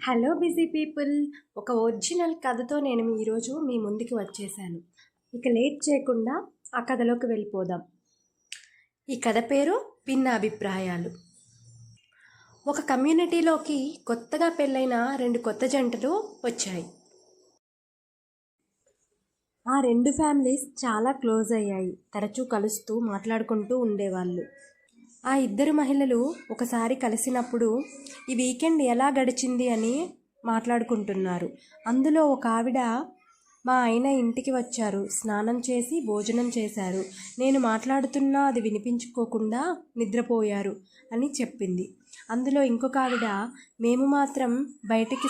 Hello busy people, ఒక original కథతో నేను ఈరోజు మీ ముందుకు వచ్చేసాను. ఇక లేట్ చేయకుండా ఆ కథలోకి వెళ్ళిపోదాం. ఈ కథ పేరు భిన్న అభిప్రాయాలు. ఒక కమ్యూనిటీలోకి కొత్తగా పెళ్ళైన 2 కొత్త జంటలు వచ్చాయి. ఆ 2 ఫ్యామిలీస్ చాలా క్లోజ్ అయ్యాయి. తరచూ కలుస్తూ మాట్లాడుకుంటూ ఉండేవాళ్ళు. ఆ 2 మహిళలు ఒకసారి కలిసినప్పుడు ఈ వీకెండ్ ఎలా గడిచింది అని మాట్లాడుకుంటున్నారు. అందులో ఒక ఆవిడ, మా ఆయన ఇంటికి వచ్చారు, స్నానం చేసి భోజనం చేశారు, నేను మాట్లాడుతున్నా అది వినిపించుకోకుండా నిద్రపోయారు అని చెప్పింది. అందులో ఇంకొక ఆవిడ, మేము మాత్రం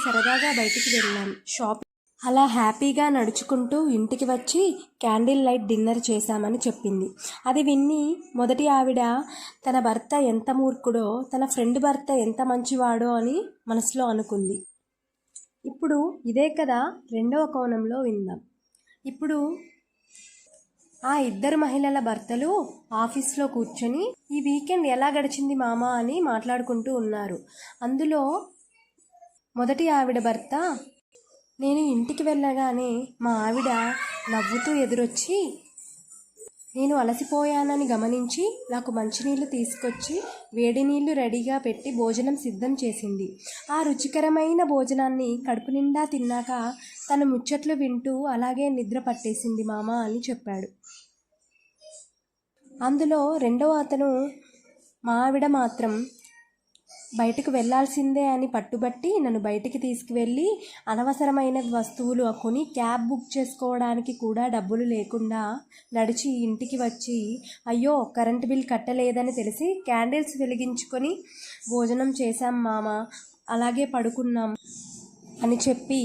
సరదాగా బయటికి వెళ్ళాం, షాపింగ్, అలా హ్యాపీగా నడుచుకుంటూ ఇంటికి వచ్చి క్యాండిల్ లైట్ డిన్నర్ చేశామని చెప్పింది. అది విన్ని మొదటి ఆవిడ తన భర్త ఎంత మూర్ఖుడో, తన ఫ్రెండ్ భర్త ఎంత మంచివాడో అని మనసులో అనుకుంది. ఇప్పుడు ఇదే కదా రెండవ కోణంలో విందాం. ఇప్పుడు ఆ 2 మహిళల భర్తలు ఆఫీస్లో కూర్చొని ఈ వీకెండ్ ఎలా గడిచింది మామా అని మాట్లాడుకుంటూ ఉన్నారు. అందులో మొదటి ఆవిడ భర్త, నేను ఇంటికి వెళ్ళగానే మా ఆవిడ నవ్వుతూ ఎదురొచ్చి నేను అలసిపోయానని గమనించి నాకు మంచినీళ్ళు తీసుకొచ్చి వేడి నీళ్లు రెడీగా పెట్టి భోజనం సిద్ధం చేసింది. ఆ రుచికరమైన భోజనాన్ని కడుపు నిండా తిన్నాక తను ముచ్చట్లు వింటూ అలాగే నిద్ర పట్టేసింది మామ అని చెప్పాడు. అందులో రెండవ అతను, మా ఆవిడ మాత్రం బయటకు వెళ్లాల్సిందే అని పట్టుబట్టి నన్ను బయటికి తీసుకువెళ్ళి అనవసరమైన వస్తువులు కొని క్యాబ్ బుక్ చేసుకోవడానికి కూడా డబ్బులు లేకుండా నడిచి ఇంటికి వచ్చి, అయ్యో కరెంటు బిల్ కట్టలేదని తెలిసి క్యాండిల్స్ వెలిగించుకొని భోజనం చేశాం మామ, అలాగే పడుకున్నాం అని చెప్పి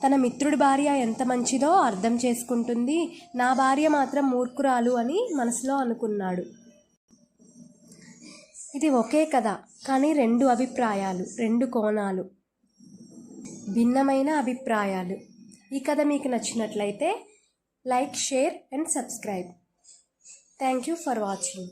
తన మిత్రుడి భార్య ఎంత మంచిదో అర్థం చేసుకుంటుంది, నా భార్య మాత్రం మూర్ఖురాలు అని మనసులో అనుకున్నాడు. ఇది ఒకే కథ, కానీ 2 అభిప్రాయాలు, 2 కోణాలు, భిన్నమైన అభిప్రాయాలు. ఈ కథ మీకు నచ్చినట్లయితే like, share and subscribe. Thank you for watching.